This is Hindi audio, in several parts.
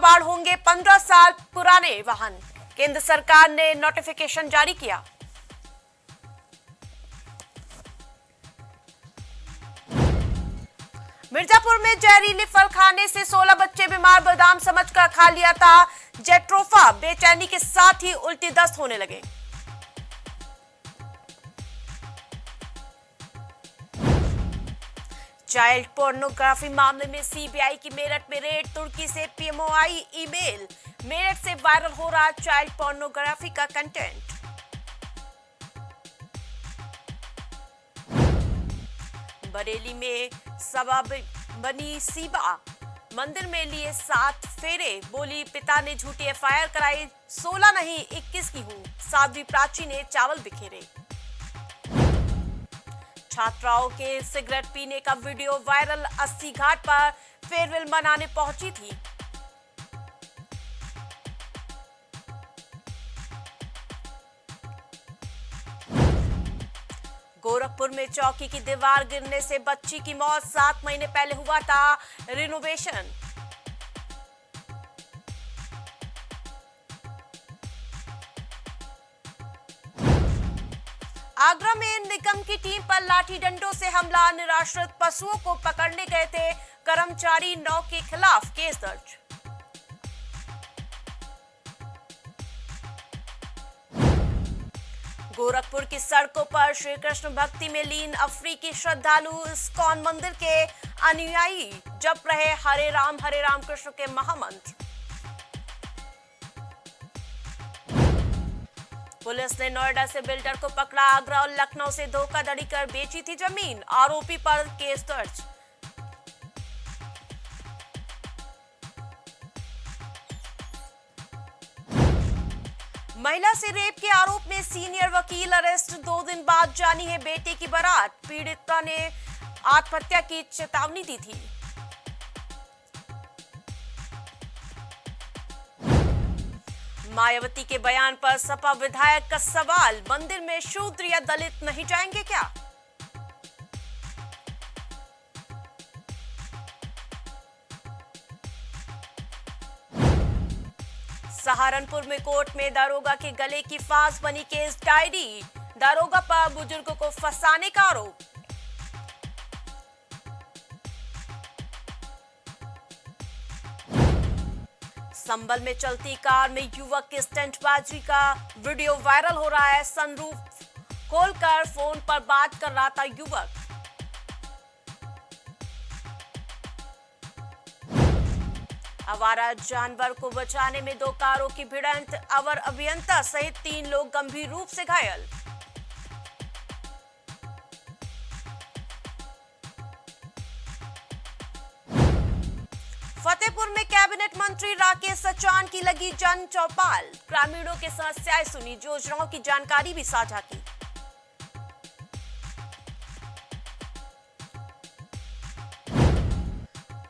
कबाड़ होंगे 15 साल पुराने वाहन। केंद्र सरकार ने नोटिफिकेशन जारी किया। मिर्जापुर में जहरीले फल खाने से 16 बच्चे बीमार, बादाम समझकर खा लिया था जेट्रोफा। बेचैनी के साथ ही उल्टी दस्त होने लगे। चाइल्ड पोर्नोग्राफी मामले में सीबीआई की मेरठ में रेड, तुर्की से पीएमओ आई ईमेल। मेरठ से वायरल हो रहा चाइल्ड पोर्नोग्राफी का कंटेंट। बरेली में सभा बनी सीबा, मंदिर में लिए 7 फेरे। बोली पिता ने झूठी एफआईआर कराई, 16 नहीं 21 की हूं। साध्वी प्राची ने चावल बिखेरे। छात्राओं के सिगरेट पीने का वीडियो वायरल, 80 घाट पर फेयरवेल मनाने पहुंची थी। गोरखपुर में चौकी की दीवार गिरने से बच्ची की मौत, 7 महीने पहले हुआ था रिनोवेशन। आगरा में निगम की टीम पर लाठी डंडों से हमला, निराश्रित पशुओं को पकड़ने गए थे कर्मचारी, 9 के खिलाफ केस दर्ज। गोरखपुर की सड़कों पर श्री कृष्ण भक्ति में लीन अफ्रीकी श्रद्धालु इस्कॉन मंदिर के अनुयायी जप रहे हरे राम कृष्ण के महामंत्र। पुलिस ने नोएडा से बिल्डर को पकड़ा, आगरा और लखनऊ से धोखाधड़ी कर बेची थी जमीन, आरोपी पर केस दर्ज। महिला से रेप के आरोप में सीनियर वकील अरेस्ट, 2 दिन बाद जानी है बेटे की बारात। पीड़िता ने आत्महत्या की चेतावनी दी थी। मायावती के बयान पर सपा विधायक का सवाल, मंदिर में शूद्र या दलित नहीं जाएंगे क्या? सहारनपुर में कोर्ट में दारोगा के गले की फांस बनी केस डायरी, दारोगा पर बुजुर्गों को फंसाने का आरोप। संभल में चलती कार में युवक की स्टंटबाजी का वीडियो वायरल हो रहा है। सनरूफ खोलकर फोन पर बात कर रहा था युवक। आवारा जानवर को बचाने में 2 कारों की भिड़ंत, अवर अभियंता सहित 3 लोग गंभीर रूप से घायल। फतेहपुर में कैबिनेट मंत्री राकेश सचान की लगी जन चौपाल, ग्रामीणों की समस्याएं सुनी, योजनाओं की जानकारी भी साझा की।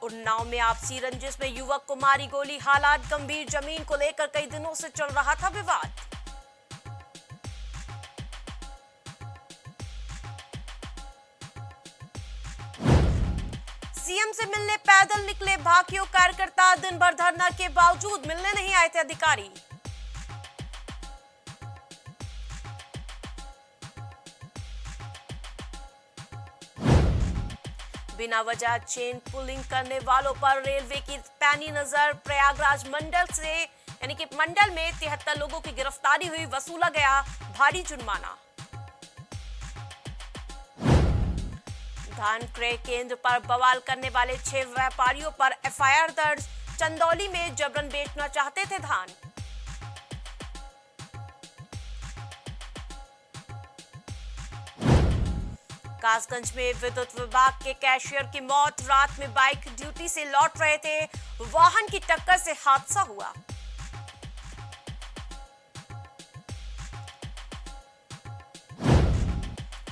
उन्नाव में आपसी रंजिश में युवक को मारी गोली, हालात गंभीर, जमीन को लेकर कई दिनों से चल रहा था विवाद। सीएम से मिलने पैदल निकले भाकियू कार्यकर्ता, दिन भर धरना के बावजूद मिलने नहीं आए थे अधिकारी। बिना वजह चेन पुलिंग करने वालों पर रेलवे की पैनी नजर, प्रयागराज मंडल से यानी कि मंडल में 73 लोगों की गिरफ्तारी हुई, वसूला गया भारी जुर्माना। धान क्रय केंद्र पर बवाल करने वाले 6 व्यापारियों पर एफआईआर दर्ज, चंदौली में जबरन बेचना चाहते थे धान। कासगंज में विद्युत विभाग के कैशियर की मौत, रात में बाइक ड्यूटी से लौट रहे थे, वाहन की टक्कर से हादसा हुआ।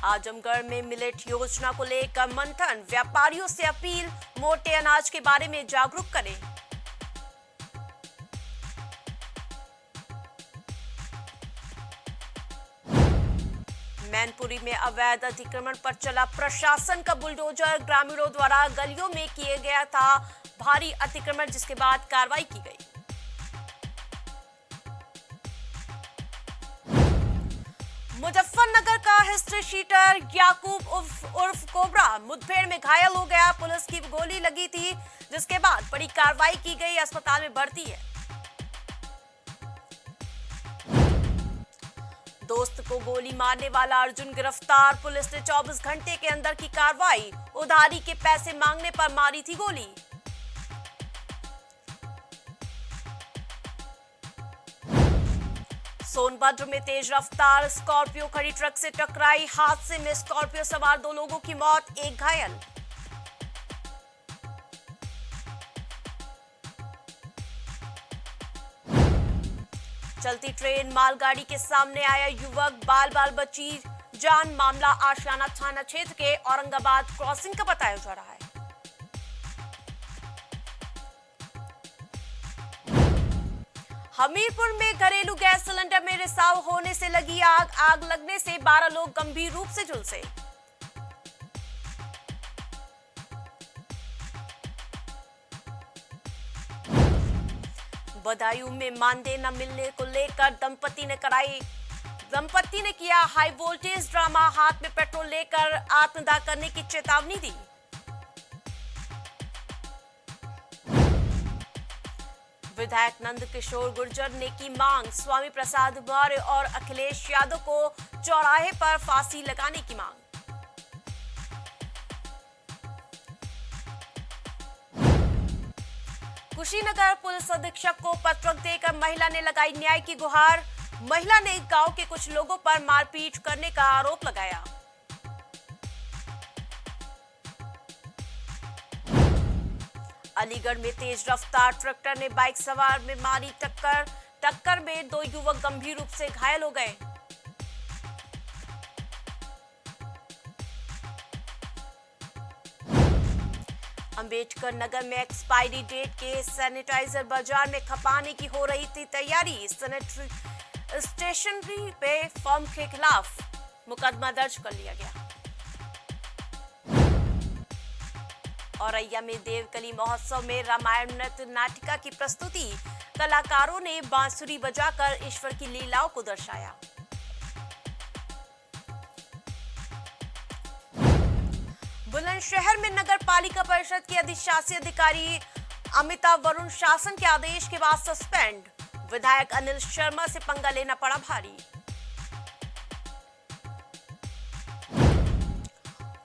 आजमगढ़ में मिलेट योजना को लेकर मंथन, व्यापारियों से अपील, मोटे अनाज के बारे में जागरूक करें। मैनपुरी में अवैध अतिक्रमण पर चला प्रशासन का बुलडोजर, ग्रामीणों द्वारा गलियों में किए गया था भारी अतिक्रमण, जिसके बाद कार्रवाई की गई। मुजफ्फरनगर का हिस्ट्री शीटर याकूब उर्फ कोबरा मुठभेड़ में घायल हो गया। पुलिस की गोली लगी थी, जिसके बाद बड़ी कार्रवाई की गई, अस्पताल में भर्ती है। दोस्त को गोली मारने वाला अर्जुन गिरफ्तार। पुलिस ने 24 घंटे के अंदर की कार्रवाई। उधारी के पैसे मांगने पर मारी थी गोली। सोनभद्र में तेज रफ्तार स्कॉर्पियो खड़ी ट्रक से टकराई। हादसे में स्कॉर्पियो सवार 2 लोगों की मौत, 1 घायल। चलती ट्रेन मालगाड़ी के सामने आया युवक, बाल बची जान। मामला आशियाना थाना क्षेत्र के औरंगाबाद क्रॉसिंग का बताया जा रहा है। हमीरपुर में घरेलू गैस सिलेंडर में रिसाव होने से लगी आग। आग लगने से 12 लोग गंभीर रूप से झुलसे। बदायूं में मानदेय न मिलने को लेकर दंपति ने किया हाई वोल्टेज ड्रामा। हाथ में पेट्रोल लेकर आत्मदाह करने की चेतावनी दी। विधायक नंद किशोर गुर्जर ने की मांग। स्वामी प्रसाद मौर्य और अखिलेश यादव को चौराहे पर फांसी लगाने की मांग। कुशीनगर पुलिस अधीक्षक को पत्रक देकर महिला ने लगाई न्याय की गुहार। महिला ने गांव के कुछ लोगों पर मारपीट करने का आरोप लगाया। अलीगढ़ में तेज रफ्तार ट्रैक्टर ने बाइक सवार में मारी टक्कर में 2 युवक गंभीर रूप से घायल हो गए। अंबेडकर नगर में एक्सपायरी डेट के सैनिटाइजर बाजार में खपाने की हो रही थी तैयारी। स्टेशनरी पे फर्म के खिलाफ मुकदमा दर्ज कर लिया गया। औरैया में देवकली महोत्सव में रामायण नृत्य नाटिका की प्रस्तुति। कलाकारों ने बांसुरी बजाकर ईश्वर की लीलाओं को दर्शाया। बुलंदशहर में नगर पालिका परिषद के अधिशासी अधिकारी अमिताभ वरुण शासन के आदेश के बाद सस्पेंड। विधायक अनिल शर्मा से पंगा लेना पड़ा भारी।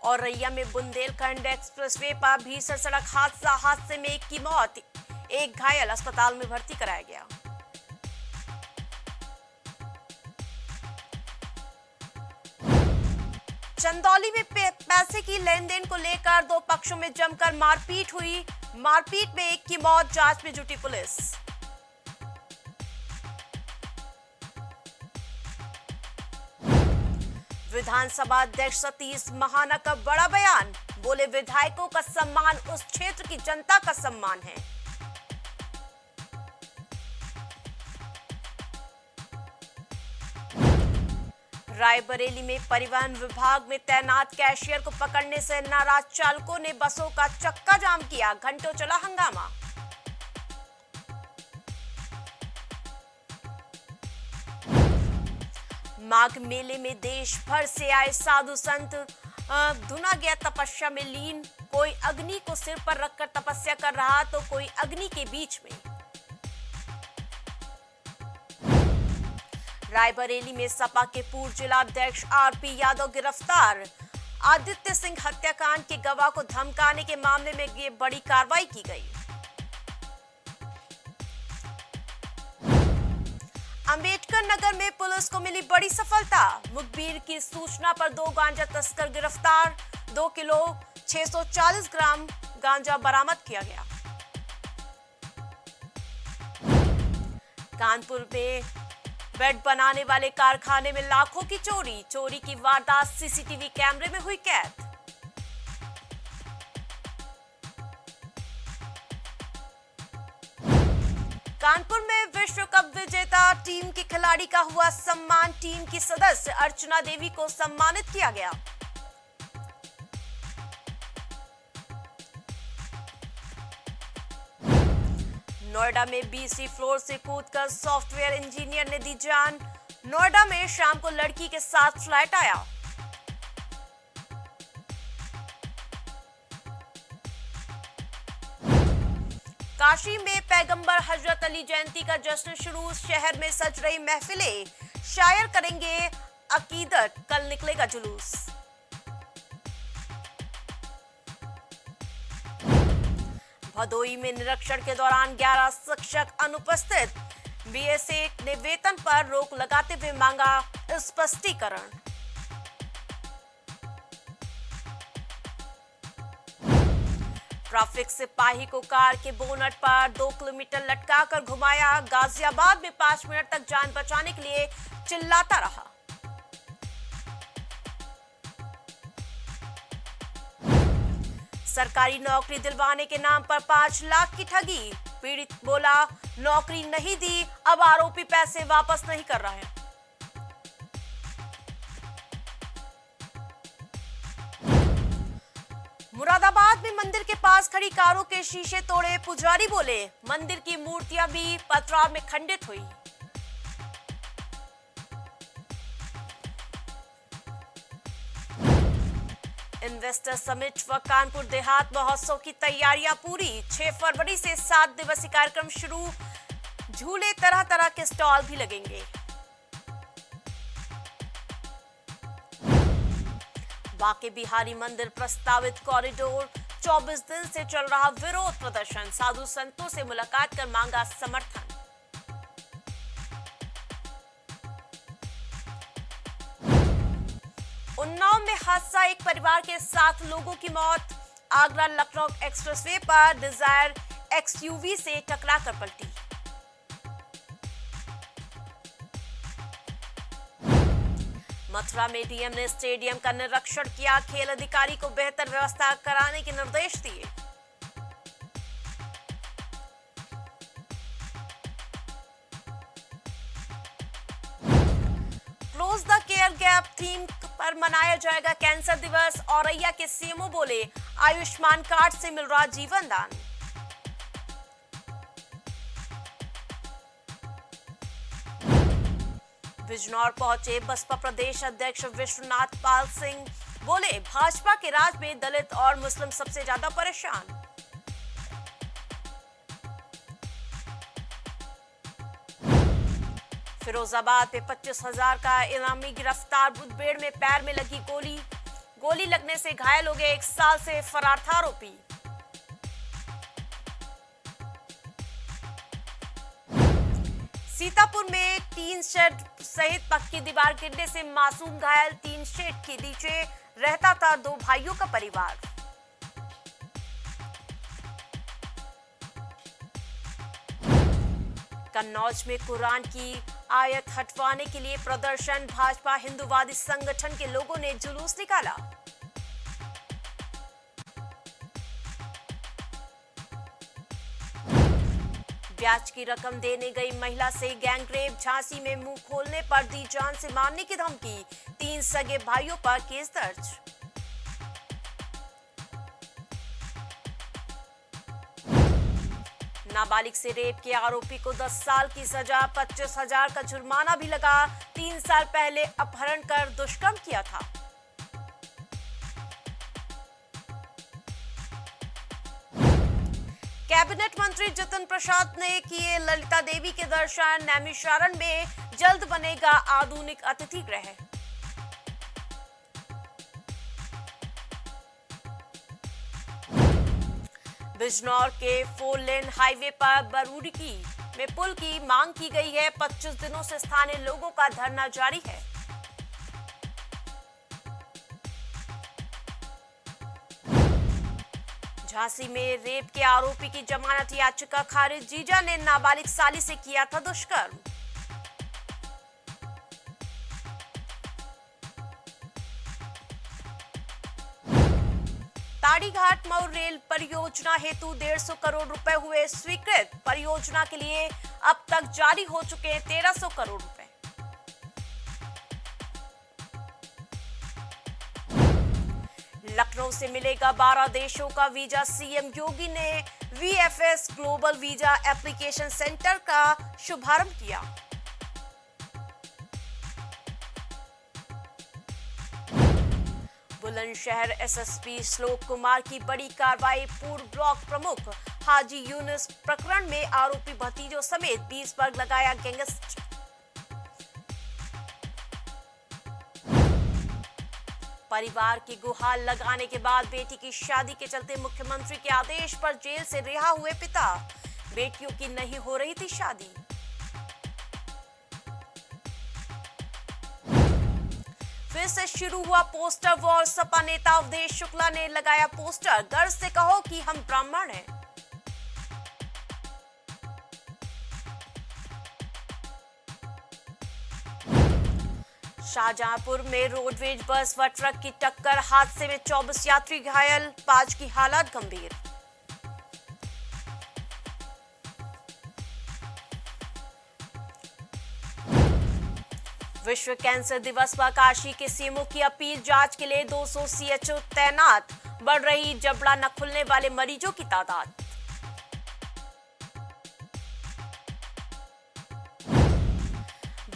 औरैया में बुंदेलखंड एक्सप्रेसवे पर भीषण सड़क हादसे में 1 की मौत, 1 घायल, अस्पताल में भर्ती कराया गया। चंदौली में पैसे की लेनदेन को लेकर 2 पक्षों में जमकर मारपीट हुई। मारपीट में 1 की मौत, जांच में जुटी पुलिस। विधानसभा अध्यक्ष सतीश महाना का बड़ा बयान। बोले विधायकों का सम्मान उस क्षेत्र की जनता का सम्मान है। रायबरेली में परिवहन विभाग में तैनात कैशियर को पकड़ने से नाराज चालकों ने बसों का चक्का जाम किया। घंटों चला हंगामा। माघ मेले में देश भर से आए साधु संत धुना गया तपस्या में लीन। कोई अग्नि को सिर पर रखकर तपस्या कर रहा तो कोई अग्नि के बीच में। रायबरेली में सपा के पूर्व जिलाध्यक्ष आरपी यादव गिरफ्तार। आदित्य सिंह हत्याकांड के गवाह को धमकाने के मामले में ये बड़ी कार्रवाई की गई। अंबेडकर नगर में पुलिस को मिली बड़ी सफलता। मुखबिर की सूचना पर 2 गांजा तस्कर गिरफ्तार। 2 किलो 640 ग्राम गांजा बरामद किया गया। कानपुर में बेड बनाने वाले कारखाने में लाखों की चोरी। चोरी की वारदात सीसीटीवी कैमरे में हुई कैद। कानपुर में विश्व कप विजेता टीम के खिलाड़ी का हुआ सम्मान। टीम की सदस्य अर्चना देवी को सम्मानित किया गया। नोएडा में 20वीं फ्लोर से कूदकर सॉफ्टवेयर इंजीनियर ने दी जान। नोएडा में शाम को लड़की के साथ फ्लैट आया। काशी में पैगंबर हजरत अली जयंती का जश्न शुरू, शहर में सज रही महफिलें, शायर करेंगे अकीदत, कल निकलेगा जुलूस। भदोई में निरीक्षण के दौरान 11 शिक्षक अनुपस्थित, बीएसए ने वेतन पर रोक लगाते हुए मांगा स्पष्टीकरण। ट्रैफिक सिपाही को कार के बोनट पर 2 किलोमीटर लटकाकर घुमाया, गाजियाबाद में 5 मिनट तक जान बचाने के लिए चिल्लाता रहा। सरकारी नौकरी दिलवाने के नाम पर 5 लाख की ठगी, पीड़ित बोला नौकरी नहीं दी, अब आरोपी पैसे वापस नहीं कर रहा है। मुरादाबाद में मंदिर के पास खड़ी कारों के शीशे तोड़े, पुजारी बोले मंदिर की मूर्तियां भी पथराव में खंडित हुई। इन्वेस्टर समिट व कानपुर देहात महोत्सव की तैयारियां पूरी, 6 फरवरी से 7 दिवसीय कार्यक्रम शुरू, झूले तरह तरह के स्टॉल भी लगेंगे। बांके बिहारी मंदिर प्रस्तावित कॉरिडोर, 24 दिन से चल रहा विरोध प्रदर्शन, साधु संतों से मुलाकात कर मांगा समर्थन। उन्नाव में हादसा, एक परिवार के 7 लोगों की मौत, आगरा लखनऊ एक्सप्रेसवे पर डिजायर एक्सयूवी से टकराकर पलटी। मथुरा में डीएम ने स्टेडियम का निरीक्षण किया, खेल अधिकारी को बेहतर व्यवस्था कराने के निर्देश दिए। Close the care gap theme पर मनाया जाएगा कैंसर दिवस, औरैया के सीएमओ बोले आयुष्मान कार्ड से मिल रहा जीवन दान। बिजनौर पहुंचे बसपा प्रदेश अध्यक्ष विश्वनाथ पाल सिंह, बोले भाजपा के राज में दलित और मुस्लिम सबसे ज्यादा परेशान। फिरोजाबाद में 25,000 का इनामी गिरफ्तार, मुठभेड़ में पैर में लगी गोली लगने से घायल हो गए, 1 साल से फरार था आरोपी। सीतापुर में टीन शेड सहित पक्की दीवार गिरने से मासूम घायल, 3 शेड के नीचे रहता था 2 भाइयों का परिवार। कन्नौज में कुरान की आयत हटवाने के लिए प्रदर्शन, भाजपा हिंदूवादी संगठन के लोगों ने जुलूस निकाला। ब्याज की रकम देने गई महिला से गैंगरेप, झांसी में मुंह खोलने पर दी जान से मारने की धमकी, 3 सगे भाइयों पर केस दर्ज। नाबालिग से रेप के आरोपी को 10 साल की सजा, 25,000 का जुर्माना भी लगा, 3 साल पहले अपहरण कर दुष्कर्म किया था। कैबिनेट मंत्री जितिन प्रसाद ने किए ललिता देवी के दर्शन, नैमिषारण्य में जल्द बनेगा आधुनिक अतिथि गृह। बिजनौर के 4 लेन हाईवे पर बरूडीकी में पुल की मांग की गई है, 25 दिनों से स्थानीय लोगों का धरना जारी है। झांसी में रेप के आरोपी की जमानत याचिका खारिज, जीजा ने नाबालिग साली से किया था दुष्कर्म। ताड़ीघाट मऊ रेल परियोजना हेतु 150 करोड़ रुपए हुए स्वीकृत, परियोजना के लिए अब तक जारी हो चुके हैं 1300 करोड़ रुपए। लखनऊ से मिलेगा 12 देशों का वीजा, सीएम योगी ने VFS global visa application centre का शुभारंभ किया। बुलंदशहर एसएसपी श्लोक कुमार की बड़ी कार्रवाई। पूर्व ब्लॉक प्रमुख हाजी यूनुस प्रकरण में आरोपी भतीजों समेत 20 पर लगाया गैंगस्टर। परिवार की गुहार लगाने के बाद बेटी की शादी के चलते मुख्यमंत्री के आदेश पर जेल से रिहा हुए पिता। बेटियों की नहीं हो रही थी शादी। फिर से शुरू हुआ पोस्टर वॉर। सपा नेता अवधेश शुक्ला ने लगाया पोस्टर, गर्व से कहो कि हम ब्राह्मण हैं। शाहजहांपुर में रोडवेज बस व ट्रक की टक्कर, हादसे में 24 यात्री घायल, 5 की हालत गंभीर। विश्व कैंसर दिवस पर काशी के सीएमओ की अपील, जांच के लिए 200 सीएचओ तैनात, बढ़ रही जबड़ा न खुलने वाले मरीजों की तादाद।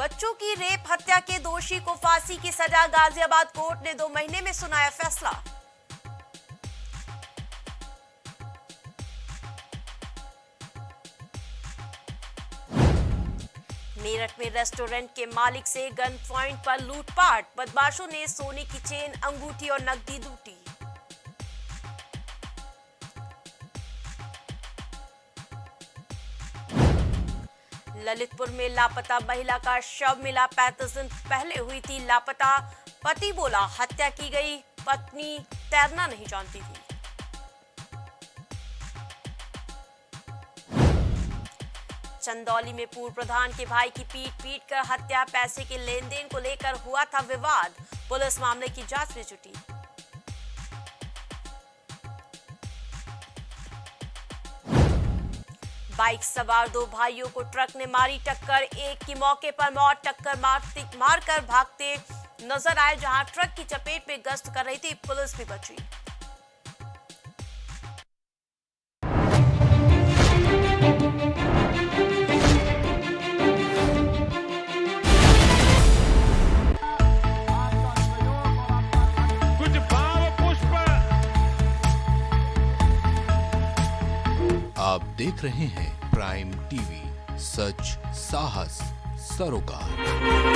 बच्चों की रेप हत्या के दोषी को फांसी की सजा, गाजियाबाद कोर्ट ने 2 महीने में सुनाया फैसला। मेरठ में रेस्टोरेंट के मालिक से गन पॉइंट पर लूटपाट, बदमाशों ने सोने की चेन, अंगूठी और नकदी लूटी। ललितपुर में लापता महिला का शव मिला, 35 दिन पहले हुई थी लापता। पति बोला हत्या की गई, पत्नी तैरना नहीं जानती थी। चंदौली में पूर्व प्रधान के भाई की पीट कर हत्या, पैसे के लेन देन को लेकर हुआ था विवाद, पुलिस मामले की जांच में जुटी। बाइक सवार 2 भाइयों को ट्रक ने मारी टक्कर, एक की मौके पर मौत, टक्कर मारकर भागते नजर आए। जहां ट्रक की चपेट में गश्त कर रही थी, पुलिस भी बची। आप देख रहे हैं प्राइम टीवी, सच साहस सरोकार।